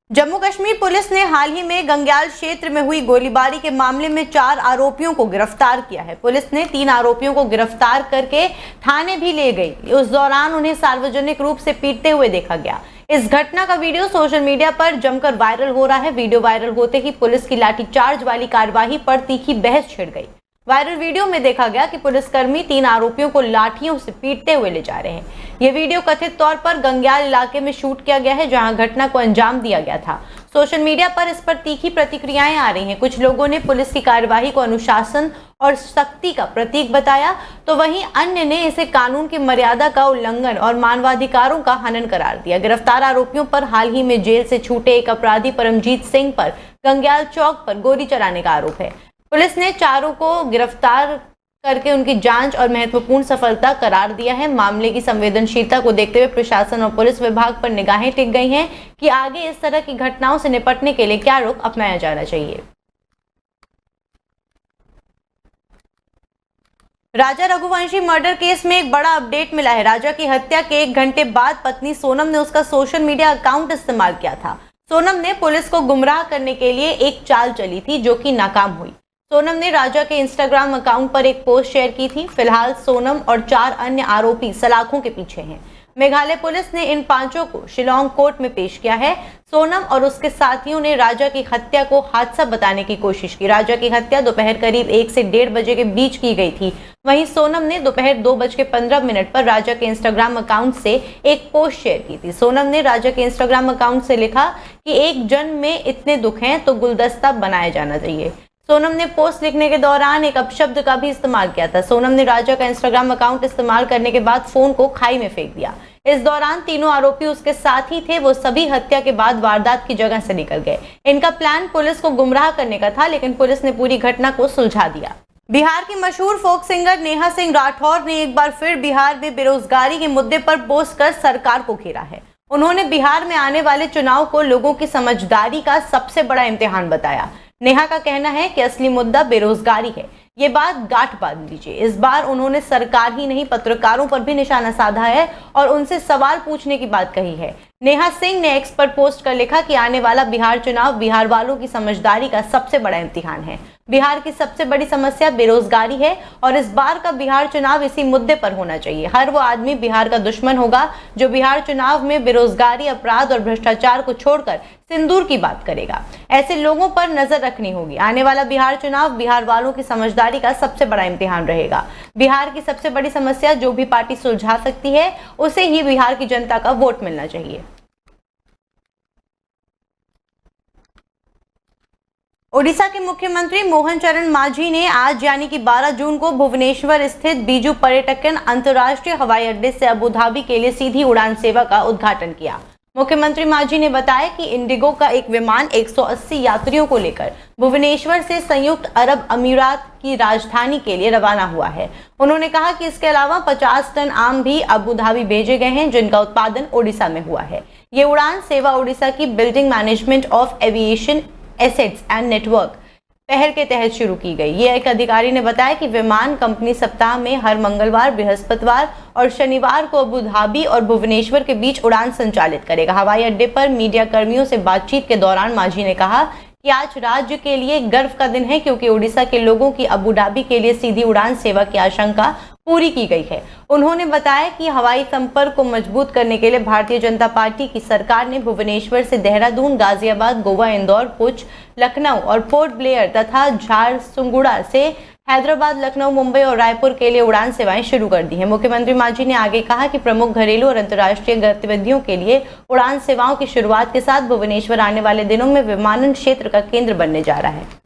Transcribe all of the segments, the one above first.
Jammu Kashmir police ने हाल ही में गंग्याल क्षेत्र में हुई गोलीबारी के मामले में 4 आरोपियों को गिरफ्तार किया है। पुलिस ने 3 आरोपियों को गिरफ्तार करके थाने भी ले गई। उस दौरान उन्हें सार्वजनिक रूप से पीटते हुए देखा गया। इस घटना का वीडियो सोशल मीडिया पर जमकर वायरल हो रहा है। वीडियो वायरल होते ही पुलिस की लाठीचार्ज वाली कार्रवाई पर तीखी बहस छिड़ गई। वायरल वीडियो में देखा गया कि पुलिसकर्मी 3 आरोपियों को लाठियों से पीटते हुए ले जा रहे हैं। यह वीडियो कथित तौर पर गंग्याल इलाके में शूट किया गया है, जहां घटना को अंजाम दिया गया था। सोशल मीडिया पर इस पर तीखी प्रतिक्रियाएं आ रही हैं। कुछ लोगों ने पुलिस की कार्यवाही को अनुशासन और सख्ती का प्रतीक बताया, तो वहीं अन्य ने इसे कानून की मर्यादा का उल्लंघन और मानवाधिकारों का हनन करार दिया। गिरफ्तार आरोपियों पर हाल ही में जेल से छूटे एक अपराधी परमजीत सिंह पर गंग्याल चौक पर गोली चलाने का आरोप है। पुलिस ने चारों को गिरफ्तार करके उनकी जांच और महत्वपूर्ण सफलता करार दिया है। मामले की संवेदनशीलता को देखते हुए प्रशासन और पुलिस विभाग पर निगाहें टिक गई हैं कि आगे इस तरह की घटनाओं से निपटने के लिए क्या रुख अपनाया जाना चाहिए। राजा रघुवंशी मर्डर केस में एक बड़ा अपडेट मिला है। राजा की हत्या के 1 घंटे बाद पत्नी सोनम ने उसका सोशल मीडिया अकाउंट इस्तेमाल किया था। सोनम ने पुलिस को गुमराह करने के लिए एक चाल चली थी, जो कि नाकाम हुई। सोनम ने राजा के इंस्टाग्राम अकाउंट पर एक पोस्ट शेयर की थी। फिलहाल सोनम और 4 अन्य आरोपी सलाखों के पीछे हैं। मेघालय पुलिस ने इन 5 को शिलोंग कोर्ट में पेश किया है। सोनम और उसके साथियों ने राजा की हत्या को हादसा बताने की कोशिश की। राजा की हत्या दोपहर करीब 1 से 1:30 बजे के बीच की गई थी। वहीं सोनम ने दोपहर 2:15 पर राजा के इंस्टाग्राम अकाउंट से एक पोस्ट शेयर की थी। सोनम ने राजा के इंस्टाग्राम अकाउंट से लिखा कि एक जन्म में इतने दुख हैं तो गुलदस्ता बनाया जाना चाहिए। सोनम ने पोस्ट लिखने के दौरान एक अपशब्द का भी इस्तेमाल किया था। सोनम ने राजा का इंस्टाग्राम अकाउंट इस्तेमाल करने के बाद फोन को खाई में फेंक दिया। इस दौरान तीनों आरोपी उसके साथ ही थे। वो सभी हत्या के बाद वारदात की जगह से निकल गए। इनका प्लान पुलिस को गुमराह करने का था, लेकिन पुलिस ने पूरी घटना को सुलझा दिया। बिहार की मशहूर फोक सिंगर नेहा सिंह राठौर ने एक बार फिर बिहार में बेरोजगारी के मुद्दे पर पोस्ट कर सरकार को घेरा है। उन्होंने बिहार में आने वाले चुनाव को लोगों की समझदारी का सबसे बड़ा इम्तिहान बताया। नेहा का कहना है कि असली मुद्दा बेरोजगारी है। ये बात गांठ बांध लीजिए। इस बार उन्होंने सरकार ही नहीं, पत्रकारों पर भी निशाना साधा है और उनसे सवाल पूछने की बात कही है। नेहा सिंह ने एक्स पर पोस्ट कर लिखा कि आने वाला बिहार चुनाव बिहार वालों की समझदारी का सबसे बड़ा इम्तिहान है। बिहार की सबसे बड़ी समस्या बेरोजगारी है और इस बार का बिहार चुनाव इसी मुद्दे पर होना चाहिए। हर वो आदमी बिहार का दुश्मन होगा जो बिहार चुनाव में बेरोजगारी, अपराध और भ्रष्टाचार को छोड़कर सिंदूर की बात करेगा। ऐसे लोगों पर नजर रखनी होगी। आने वाला बिहार चुनाव बिहार वालों की समझदारी का सबसे बड़ा इम्तिहान रहेगा। बिहार की सबसे बड़ी समस्या जो भी पार्टी सुलझा सकती है, उसे ही बिहार की जनता का वोट मिलना चाहिए। ओडिशा के मुख्यमंत्री मोहन चरण मांझी ने आज यानी कि 12 जून को भुवनेश्वर स्थित बीजू पर्यटकन अंतर्राष्ट्रीय हवाई अड्डे से अबू धाबी के लिए सीधी उड़ान सेवा का उद्घाटन किया। मुख्यमंत्री मांझी ने बताया कि इंडिगो का एक विमान 180 यात्रियों को लेकर भुवनेश्वर से संयुक्त अरब अमीरात की राजधानी के लिए रवाना हुआ है। उन्होंने कहा कि इसके अलावा 50 टन आम भी अबू धाबी भेजे गए हैं, जिनका उत्पादन ओडिशा में हुआ है। ये उड़ान सेवा ओडिशा की building management of aviation assets and network पहल के तहत शुरू की गई। ये एक अधिकारी ने बताया कि विमान कंपनी सप्ताह में हर मंगलवार, बृहस्पतिवार और शनिवार को अबू धाबी और भुवनेश्वर के बीच उड़ान संचालित करेगा। हवाई अड्डे पर मीडिया कर्मियों से बातचीत के दौरान मांझी ने कहा कि आज राज्य के लिए गर्व का दिन है, क्योंकि ओडिशा के लोगों की अबू धाबी के लिए सीधी उड़ान सेवा की आशंका पूरी की गई है। उन्होंने बताया कि हवाई संपर्क को मजबूत करने के लिए भारतीय जनता पार्टी की सरकार ने भुवनेश्वर से देहरादून, गाजियाबाद, गोवा, इंदौर, पुंछ, लखनऊ और पोर्ट ब्लेयर तथा झारसुगुड़ा से हैदराबाद, लखनऊ, मुंबई और रायपुर के लिए उड़ान सेवाएं शुरू कर दी हैं। मुख्यमंत्री मांझी ने आगे कहा कि प्रमुख घरेलू और अंतर्राष्ट्रीय गतिविधियों के लिए उड़ान सेवाओं की शुरुआत के साथ भुवनेश्वर आने वाले दिनों में विमानन क्षेत्र का केंद्र बनने जा रहा है।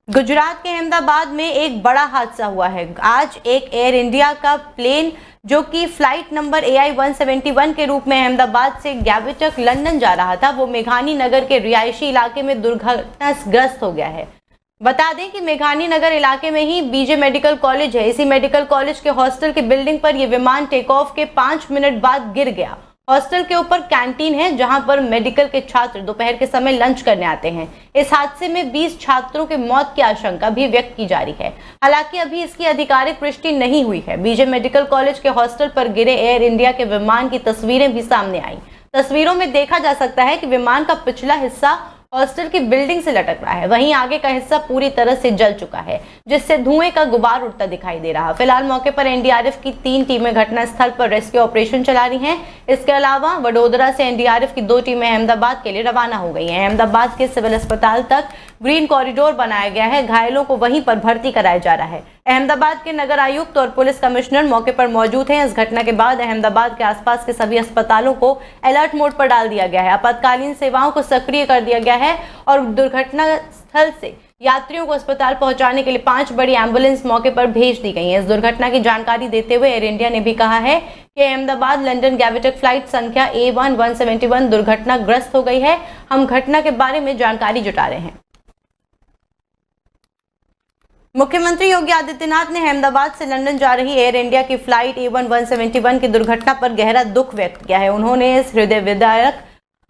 गुजरात के अहमदाबाद में एक बड़ा हादसा हुआ है। आज एक एयर इंडिया का प्लेन जो कि फ्लाइट नंबर AI 171 के रूप में अहमदाबाद से गैविटक लंदन जा रहा था, वो मेघानी नगर के रिहायशी इलाके में दुर्घटनाग्रस्त हो गया है। बता दें कि मेघानी नगर इलाके में ही बीजे मेडिकल कॉलेज है। इसी मेडिकल कॉलेज के हॉस्टल की बिल्डिंग पर यह विमान टेक ऑफ के 5 मिनट बाद गिर गया हॉस्टल के ऊपर कैंटीन है जहां पर मेडिकल के छात्र दोपहर के समय लंच करने आते हैं। इस हादसे में 20 छात्रों के मौत की आशंका भी व्यक्त की जा रही है। हालांकि अभी इसकी आधिकारिक पुष्टि नहीं हुई है। बीजे मेडिकल कॉलेज के हॉस्टल पर गिरे एयर इंडिया के विमान की तस्वीरें भी सामने आई। तस्वीरों में देखा जा सकता है कि विमान का पिछला हिस्सा हॉस्टल की बिल्डिंग से लटक रहा है, वहीं आगे का हिस्सा पूरी तरह से जल चुका है, जिससे धुएं का गुबार उठता दिखाई दे रहा। फिलहाल मौके पर एनडीआरएफ की 3 टीमें घटनास्थल पर रेस्क्यू ऑपरेशन चला रही हैं। इसके अलावा वडोदरा से एनडीआरएफ की 2 टीमें अहमदाबाद के लिए रवाना हो गई हैं। अहमदाबाद के सिविल अस्पताल तक ग्रीन कॉरिडोर बनाया गया है, घायलों को वहीं पर भर्ती कराया जा रहा है। अहमदाबाद के नगर आयुक्त और पुलिस कमिश्नर मौके पर मौजूद हैं। इस घटना के बाद अहमदाबाद के आसपास के सभी अस्पतालों को अलर्ट मोड पर डाल दिया गया है। आपातकालीन सेवाओं को सक्रिय कर दिया गया है और दुर्घटना स्थल से यात्रियों को अस्पताल पहुंचाने के लिए 5 बड़ी एम्बुलेंस मौके पर भेज दी गई हैं। इस दुर्घटना की जानकारी देते हुए एयर इंडिया ने भी कहा है कि अहमदाबाद लंदन गैविटक फ्लाइट संख्या A1-171 दुर्घटनाग्रस्त हो गई है। हम घटना के बारे में जानकारी जुटा रहे हैं। मुख्यमंत्री योगी आदित्यनाथ ने अहमदाबाद से लंदन जा रही एयर इंडिया की फ्लाइट A1-171 की दुर्घटना पर गहरा दुख व्यक्त किया है। उन्होंने इस हृदय विदारक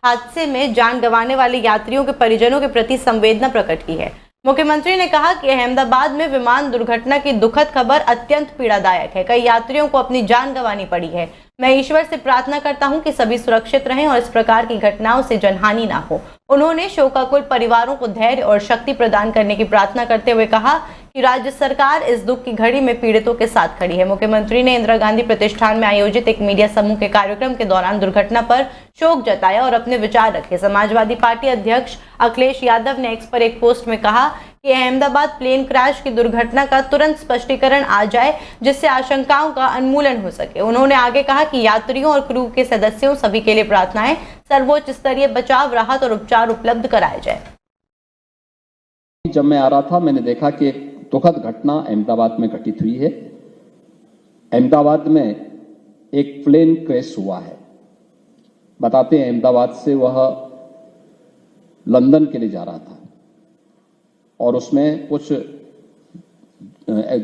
हादसे में जान गंवाने वाले यात्रियों के परिजनों के प्रति संवेदना प्रकट की है। मुख्यमंत्री ने कहा कि अहमदाबाद में विमान दुर्घटना की दुखद खबर अत्यंत पीड़ादायक है। कई यात्रियों को अपनी जान गंवानी पड़ी है। मैं ईश्वर से प्रार्थना करता हूं कि सभी सुरक्षित रहें और इस प्रकार की घटनाओं से जनहानि ना हो। उन्होंने शोकाकुल परिवारों को धैर्य और शक्ति प्रदान करने की प्रार्थना करते हुए कहा कि राज्य सरकार इस दुख की घड़ी में पीड़ितों के साथ खड़ी है। मुख्यमंत्री ने इंदिरा गांधी प्रतिष्ठान में आयोजित एक मीडिया समूह के कार्यक्रम के दौरान दुर्घटना पर शोक जताया और अपने विचार रखे। समाजवादी पार्टी अध्यक्ष अखिलेश यादव ने एक्स पर एक पोस्ट में कहा कि अहमदाबाद प्लेन क्रैश की दुर्घटना का तुरंत स्पष्टीकरण आ जाए, जिससे आशंकाओं का उन्मूलन हो सके। उन्होंने आगे कहा कि यात्रियों और क्रू के सदस्यों सभी के लिए प्रार्थनाएं, सर्वोच्च स्तरीय बचाव, राहत और उपचार उपलब्ध कराया जाए। जब मैं आ रहा था मैंने देखा कि एक दुखद घटना अहमदाबाद में घटित हुई है। अहमदाबाद में एक प्लेन क्रैश हुआ है। बताते हैं अहमदाबाद से वह लंदन के लिए जा रहा था और उसमें कुछ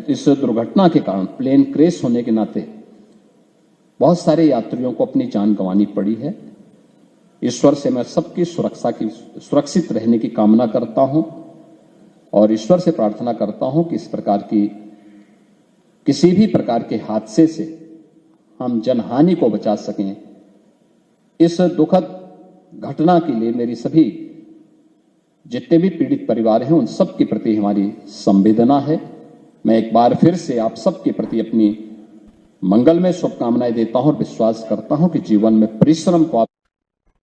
इस दुर्घटना के कारण प्लेन क्रैश होने के नाते बहुत सारे यात्रियों को अपनी जान गंवानी पड़ी है। ईश्वर से मैं सबकी सुरक्षित रहने की कामना करता हूं और ईश्वर से प्रार्थना करता हूं कि इस प्रकार की किसी भी प्रकार के हादसे से हम जनहानि को बचा सकें। इस दुखद घटना के लिए मेरी सभी जितने भी पीड़ित परिवार हैं उन सब के प्रति हमारी संवेदना है। मैं एक बार फिर से आप सबके प्रति अपनी मंगलमय शुभकामनाएं देता हूं और विश्वास करता हूं कि जीवन में परिश्रम को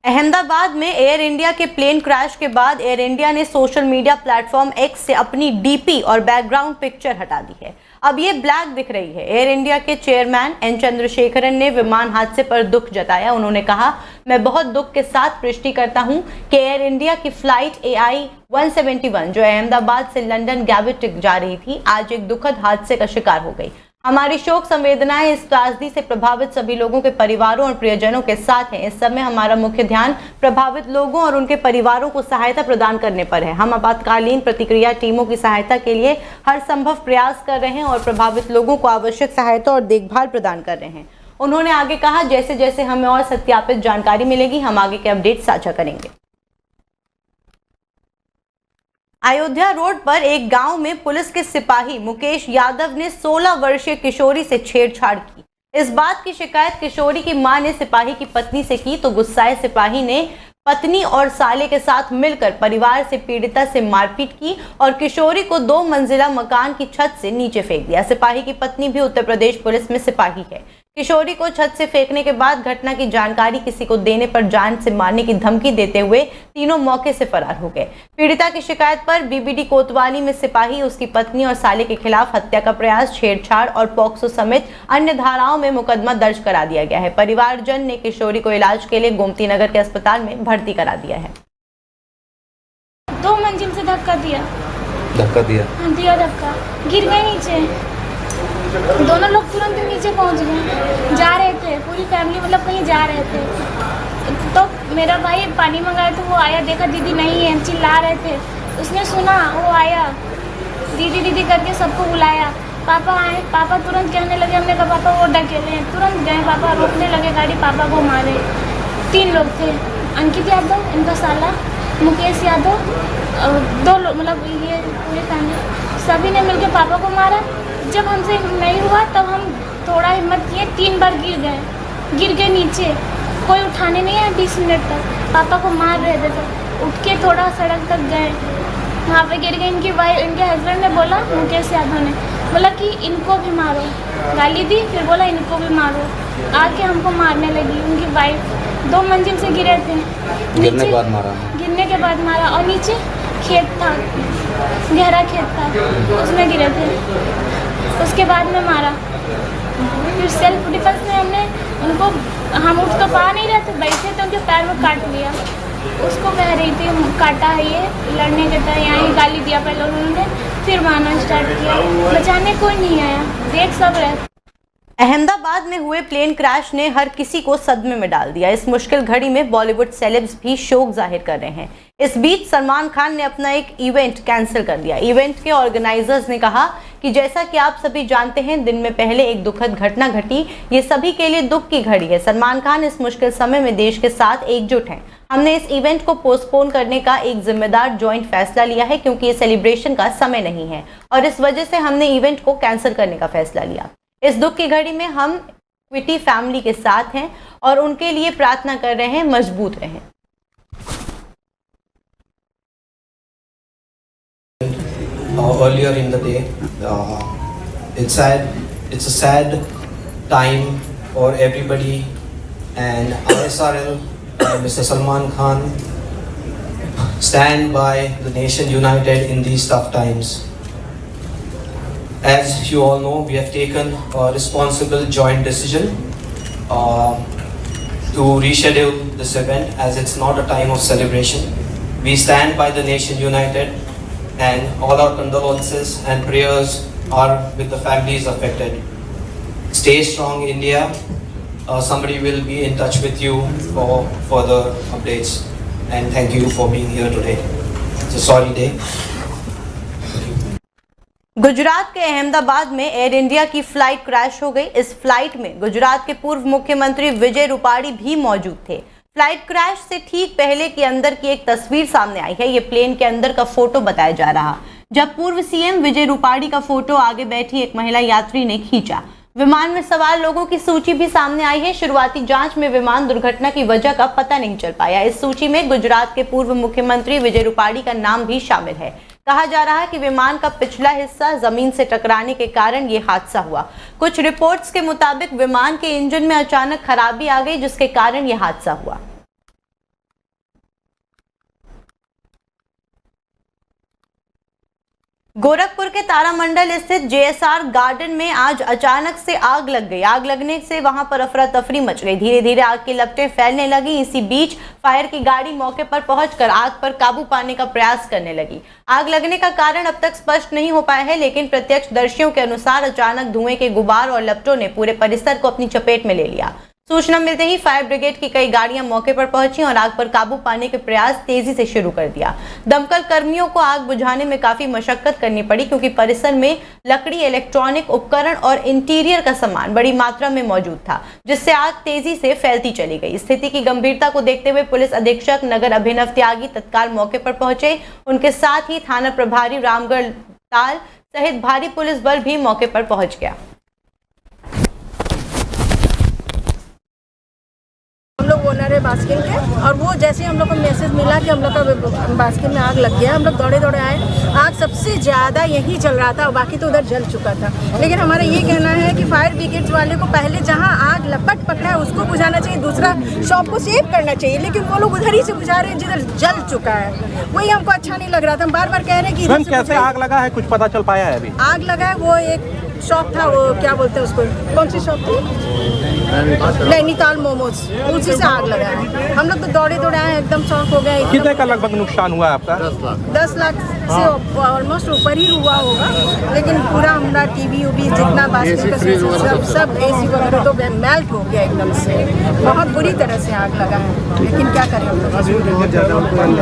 अहमदाबाद में एयर इंडिया के प्लेन क्रैश के बाद एयर इंडिया ने सोशल मीडिया प्लेटफॉर्म एक्स से अपनी डीपी और बैकग्राउंड पिक्चर हटा दी है। अब ये ब्लैक दिख रही है। एयर इंडिया के चेयरमैन एन चंद्रशेखरन ने विमान हादसे पर दुख जताया। उन्होंने कहा, मैं बहुत दुख के साथ पुष्टि करता हूं कि एयर इंडिया की फ्लाइट AI-171 जो अहमदाबाद से लंदन गैविटक जा रही थी, आज एक दुखद हादसे का शिकार हो गई। हमारी शोक संवेदनाएं इस त्रासदी से प्रभावित सभी लोगों के परिवारों और प्रियजनों के साथ हैं। इस समय हमारा मुख्य ध्यान प्रभावित लोगों और उनके परिवारों को सहायता प्रदान करने पर है। हम आपातकालीन प्रतिक्रिया टीमों की सहायता के लिए हर संभव प्रयास कर रहे हैं और प्रभावित लोगों को आवश्यक सहायता और देखभाल प्रदान कर रहे हैं। उन्होंने आगे कहा, जैसे जैसे हमें और सत्यापित जानकारी मिलेगी हम आगे के अपडेट साझा करेंगे। अयोध्या रोड पर एक गांव में पुलिस के सिपाही मुकेश यादव ने 16 वर्षीय किशोरी से छेड़छाड़ की। इस बात की शिकायत किशोरी की मां ने सिपाही की पत्नी से की तो गुस्साए सिपाही ने पत्नी और साले के साथ मिलकर परिवार से पीड़िता से मारपीट की और किशोरी को 2 मंजिला मकान की छत से नीचे फेंक दिया। सिपाही की पत्नी भी उत्तर प्रदेश पुलिस में सिपाही है। किशोरी को छत से फेंकने के बाद घटना की जानकारी किसी को देने पर जान से मारने की धमकी देते हुए तीनों मौके से फरार हो गए। पीड़िता की शिकायत पर बीबीडी कोतवाली में सिपाही, उसकी पत्नी और साले के खिलाफ हत्या का प्रयास, छेड़छाड़ और पॉक्सो समेत अन्य धाराओं में मुकदमा दर्ज करा दिया गया है। परिवारजन ने किशोरी को इलाज के लिए गोमती नगर के अस्पताल में भर्ती करा दिया है। 2 मंजिल से धक्का दिया, गिर गए नीचे। दोनों लोग तुरंत नीचे पहुंच गए। जा रहे थे पूरी फैमिली, मतलब कहीं जा रहे थे तो मेरा भाई पानी मंगाया तो वो आया, देखा दीदी नहीं है, चिल्ला रहे थे। उसने सुना, वो आया, दीदी दीदी करके सबको बुलाया। पापा आए, पापा तुरंत कहने लगे, हमने कहा पापा वो ढकेले हैं, तुरंत गए, पापा रोकने लगे गाड़ी, पापा को मारे। 3 लोग थे, अंकित यादव, इनका साला, मुकेश यादव, 2 लोग, मतलब ये पूरी फैमिली, सभी ने मिलकर पापा को मारा। जब हमसे नहीं हुआ तब हम थोड़ा हिम्मत किए, 3 बार गिर गए नीचे, कोई उठाने नहीं आया 20 मिनट तक, पापा को मार रहे थे, तो उठ के थोड़ा सड़क तक गए, वहाँ पे गिर गए। इनके हस्बैंड ने बोला, मुकेश यादव ने बोला कि इनको भी मारो, गाली दी, फिर बोला इनको भी मारो, आके हमको मारने लगी। उनकी वाइफ 2 मंजिल से गिरे थे, गिरने के बाद मारा, और नीचे खेत था, गहरा खेत था, उसमें गिरे थे, उसके बाद में मारा। फिर सेल्फ डिफेंस में हमने उनको, हम उठ तो पा नहीं रहे थे, बैठे थे, उनके पैर में काट लिया, उसको कह रही थी काटा है ये, लड़ने के तरह यहाँ ही गाली दिया पहले उन्होंने, फिर मारना स्टार्ट किया, बचाने कोई नहीं आया, देख सब रहे। अहमदाबाद में हुए प्लेन क्रैश ने हर किसी को सदमे में डाल दिया। इस मुश्किल घड़ी में बॉलीवुड सेलेब्स भी शोक जाहिर कर रहे हैं। इस बीच सलमान खान ने अपना एक इवेंट कैंसिल कर दिया। इवेंट के ऑर्गेनाइजर्स ने कहा कि जैसा कि आप सभी जानते हैं, दिन में पहले एक दुखद घटना घटी, ये सभी के लिए दुख की घड़ी है। सलमान खान इस मुश्किल समय में देश के साथ एकजुट हैं। हमने इस इवेंट को पोस्टपोन करने का एक जिम्मेदार जॉइंट फैसला लिया है, क्योंकि ये सेलिब्रेशन का समय नहीं है और इस वजह से हमने इवेंट को कैंसिल करने का फैसला लिया। इस दुख की घड़ी में हम क्विटी फैमिली के साथ हैं और उनके लिए प्रार्थना कर रहे हैं, मजबूत रहें। Earlier in the day, it's a sad time for everybody, and ISRL and Mr. Salman Khan stand by the nation united in these tough times. As you all know, we have taken a responsible joint decision to reschedule this event, as it's not a time of celebration. We stand by the nation united, and all our condolences and prayers are with the families affected. Stay strong, India. Somebody will be in touch with you for further updates, and thank you for being here today. It's a sorry day. Gujarat के अहमदाबाद में air India की flight crash हो गई। इस flight में गुजरात के पूर्व मुख्यमंत्री विजय रूपाणी भी मौजूद थे। फ्लाइट क्रैश से ठीक पहले के अंदर की एक तस्वीर सामने आई है। ये प्लेन के अंदर का फोटो बताया जा रहा, जब पूर्व सीएम विजय रूपाणी का फोटो आगे बैठी एक महिला यात्री ने खींचा। विमान में सवार लोगों की सूची भी सामने आई है। शुरुआती जांच में विमान दुर्घटना की वजह का पता नहीं चल पाया। इस सूची में गुजरात के पूर्व मुख्यमंत्री विजय रूपाणी का नाम भी शामिल है। कहा जा रहा है कि विमान का पिछला हिस्सा जमीन से टकराने के कारण ये हादसा हुआ। कुछ रिपोर्ट्स के मुताबिक विमान के इंजन में अचानक खराबी आ गई, जिसके कारण यह हादसा हुआ। गोरखपुर के तारामंडल स्थित जेएसआर गार्डन में आज अचानक से आग लग गई। आग लगने से वहां पर अफरा तफरी मच गई। धीरे धीरे आग की लपटें फैलने लगी। इसी बीच फायर की गाड़ी मौके पर पहुंचकर आग पर काबू पाने का प्रयास करने लगी। आग लगने का कारण अब तक स्पष्ट नहीं हो पाया है, लेकिन प्रत्यक्षदर्शियों के अनुसार अचानक धुएं के गुबार और लपटों ने पूरे परिसर को अपनी चपेट में ले लिया। सूचना मिलते ही फायर ब्रिगेड की कई गाड़ियां मौके पर पहुंची और आग पर काबू पाने के प्रयास तेजी से शुरू कर दिया। दमकल कर्मियों को आग बुझाने में काफी मशक्कत करनी पड़ी, क्योंकि परिसर में लकड़ी, इलेक्ट्रॉनिक उपकरण और इंटीरियर का सामान बड़ी मात्रा में मौजूद था, जिससे आग तेजी से फैलती चली गई। स्थिति की गंभीरता को देखते हुए पुलिस अधीक्षक नगर अभिनव त्यागी तत्काल मौके पर पहुंचे। उनके साथ ही थाना प्रभारी रामगढ़ ताल सहित भारी पुलिस बल भी मौके पर पहुंच गया। हम लोग ओनर है बास्किन के, और वो जैसे हम लोग को मैसेज मिला कि हम लोग का बास्किन में आग लग गया, हम लोग दौड़े दौड़े आए। आग सबसे ज़्यादा यही चल रहा था, बाकी तो उधर जल चुका था। लेकिन हमारा ये कहना है कि फायर ब्रिगेड वाले को पहले जहाँ आग लपट पकड़ा है उसको बुझाना चाहिए, दूसरा शॉप को सेव करना चाहिए, लेकिन वो लोग उधर ही से बुझा रहे हैं जिधर जल चुका है। वही हमको अच्छा नहीं लग रहा था। हम बार बार कह रहे हैं कि कैसे आग लगा है, कुछ पता चल पाया है अभी? आग लगा है, वो एक शॉप था, वो क्या बोलते हैं उसको, कौन सी शॉप थी? नैनीताल मोमोज, उसी से आग लगा है। हम लोग तो दौड़े दौड़े आए, एकदम शॉक हो गए। कितने का लगभग नुकसान हुआ है आपका? 10 लाख से ऑलमोस्ट ऊपर ही हुआ होगा, लेकिन पूरा हमारा टीवी उवी जितना बास्केट सब एसी वगैरह तो मेल्ट हो गया एकदम से। बहुत बुरी तरह से आग लगा है, लेकिन क्या करें।